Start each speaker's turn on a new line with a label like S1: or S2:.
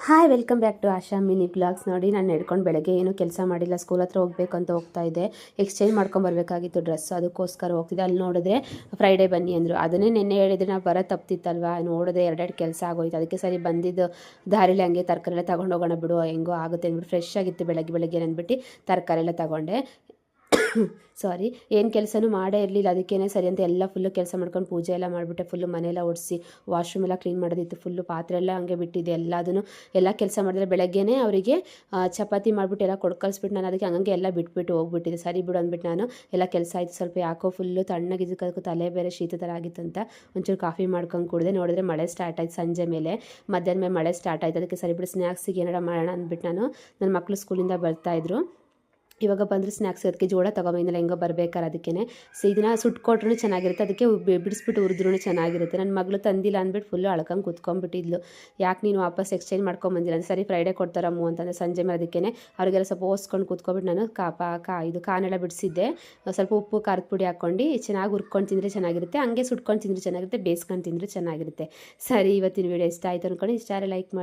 S1: Hi welcome back to Asha mini blogs. ನೋಡಿ ನಾನು ನಡ್ಕೊಂಡು ಬೆಳಗ್ಗೆ ಏನು ಕೆಲಸ ಮಾಡಿಲ್ಲ, ಸ್ಕೂಲ್ ಹತ್ರ ಹೋಗಬೇಕು ಅಂತ ಹೋಗ್ತಾ ಇದ್ದೆ. ಎಕ್ಸ್ಚೇಂಜ್ ಮಾಡ್ಕೊಂಬರ್ಬೇಕಾಗಿತ್ತು ಡ್ರೆಸ್, ಅದಕ್ಕೋಸ್ಕರ ಹೋಗ್ತಿದ್ದೆ. ಅಲ್ಲಿ ನೋಡಿದ್ರೆ ಫ್ರೈಡೇ ಬನ್ನಿ ಅಂದರು. ಅದನ್ನೇ ನೆನ್ನೆ ಹೇಳಿದ್ರೆ ನಾವು ಬರೋ ತಪ್ತಿತ್ತಲ್ವ, ನೋಡಿದೆ ಎರಡೆರಡು ಕೆಲಸ ಆಗೋಯ್ತು. ಅದಕ್ಕೆ ಸರಿ ಬಂದಿದ್ದು ದಾರಿಲಿ ಹಂಗೆ ತರಕಾರಿ ಎಲ್ಲ ತೊಗೊಂಡು ಹೋಗೋಣ ಬಿಡು, ಹೆಂಗೋ ಆಗುತ್ತೆ ಅಂದ್ಬಿಟ್ಟು ಫ್ರೆಶ್ ಆಗಿತ್ತು ಬೆಳಗ್ಗೆ ಅಂದ್ಬಿಟ್ಟು ತರಕಾರಿ ಎಲ್ಲ ತೊಗೊಂಡೆ. ಸಾರಿ, ಏನು ಕೆಲಸನೂ ಮಾಡೇ ಇರಲಿಲ್ಲ. ಅದಕ್ಕೇ ಸರಿ ಅಂತ ಎಲ್ಲ ಫುಲ್ಲು ಕೆಲಸ ಮಾಡ್ಕೊಂಡು ಪೂಜೆ ಎಲ್ಲ ಮಾಡಿಬಿಟ್ಟೆ. ಫುಲ್ಲು ಮನೆಯೆಲ್ಲ ಒಡಿಸಿ ವಾಶ್ರೂಮ್ ಎಲ್ಲ ಕ್ಲೀನ್ ಮಾಡೋದಿತ್ತು. ಫುಲ್ಲು ಪಾತ್ರೆ ಎಲ್ಲ ಹಂಗೆ ಬಿಟ್ಟಿದ್ದೆ. ಎಲ್ಲ ಕೆಲಸ ಮಾಡಿದ್ರೆ ಬೆಳಗ್ಗೆನೇ ಅವರಿಗೆ ಚಪಾತಿ ಮಾಡಿಬಿಟ್ಟು ಎಲ್ಲ ಕೊಟ್ಟು ಕಳಿಸ್ಬಿಟ್ಟು ನಾನು ಅದಕ್ಕೆ ಹಂಗೆ ಎಲ್ಲ ಬಿಟ್ಬಿಟ್ಟು ಹೋಗ್ಬಿಟ್ಟಿದ್ದೆ. ಸರಿ ಬಿಡು ಅಂದ್ಬಿಟ್ಟು ನಾನು ಎಲ್ಲ ಕೆಲಸ ಆಯಿತು. ಸ್ವಲ್ಪ ಯಾಕೋ ಫುಲ್ಲು ತಣ್ಣಗಿದ್ದಕ್ಕೂ ತಲೆ ಬೇರೆ ಶೀತ ಥರ ಆಗಿತ್ತು ಅಂತ ಒಂಚೂರು ಕಾಫಿ ಮಾಡ್ಕೊಂಡು ಕುಡಿದೆ. ನೋಡಿದ್ರೆ ಮಳೆ ಸ್ಟಾರ್ಟ್ ಆಯ್ತು. ಸಂಜೆ ಮೇಲೆ ಮಧ್ಯಾಹ್ನ ಮೇಲೆ ಮಳೆ ಸ್ಟಾರ್ಟ್ ಆಯಿತು. ಅದಕ್ಕೆ ಸರಿ ಬಿಡು ಸ್ನ್ಯಾಕ್ಸಿಗೆ ಏನಾರ ಮಾಡೋಣ ಅಂದ್ಬಿಟ್ಟು ನನ್ನ ಮಕ್ಕಳು ಸ್ಕೂಲಿಂದ ಬರ್ತಾಯಿದ್ರು. ಇವಾಗ ಬಂದರೆ ಸ್ನ್ಯಾಕ್ಸ್ ಅದಕ್ಕೆ ಜೋಳ ತೊಗೊಂಬಂದಿಲ್ಲ, ಹೆಂಗೋ ಬರ್ಬೇಕಾರೆ ಅದಕ್ಕೇ ಇದನ್ನ ಸುಟ್ಕೊಟ್ರೂ ಚೆನ್ನಾಗಿರುತ್ತೆ. ಅದಕ್ಕೆ ಬಿಡಿಸ್ಬಿಟ್ಟು ಹುರಿದ್ರೂ ಚೆನ್ನಾಗಿರುತ್ತೆ. ನನ್ನ ಮಗಳು ತಂದಿಲ್ಲ ಅಂದ್ಬಿಟ್ಟು ಫುಲ್ಲು ಅಳ್ಕಂಗೆ ಕೂತ್ಕೊಂಡ್ಬಿಟ್ಟಿದ್ಲು. ಯಾಕೆ ನೀನು ವಾಪಸ್ ಎಕ್ಸ್ಚೇಂಜ್ ಮಾಡ್ಕೊಂಬಂದಿಲ್ಲ ಅಂತ. ಸರಿ ಫ್ರೈಡೇ ಕೊಡ್ತಾರಮ್ಮ ಅಂತಂದರೆ ಸಂಜೆ ಮೇಲೆ ಅದಕ್ಕೇ ಅವರಿಗೆಲ್ಲ ಸ್ವಲ್ಪ ಓಸ್ಕೊಂಡು ಕೂತ್ಕೊಬಿಟ್ಟು ನಾನು ಕಾನೆಲ್ಲ ಬಿಡಿಸಿದ್ದೆ. ಸ್ವಲ್ಪ ಉಪ್ಪು ಖಾರದ ಪುಡಿ ಹಾಕ್ಕೊಂಡು ಚೆನ್ನಾಗಿ ಹುರ್ಕೊಂಡು ತಿಂದರೆ ಚೆನ್ನಾಗಿರುತ್ತೆ, ಹಂಗೆ ಸುಟ್ಕೊಂಡು ತಿಂದರೆ ಚೆನ್ನಾಗಿರುತ್ತೆ, ಬೇಯಿಸ್ಕೊಂಡು ತಿಂದರೆ ಚೆನ್ನಾಗಿರುತ್ತೆ. ಸರಿ, ಇವತ್ತಿನ ವೀಡಿಯೋ ಇಷ್ಟ ಆಯಿತು ಅಂದ್ಕೊಂಡು ಇಷ್ಟ ಲೈಕ್ ಮಾಡಿ.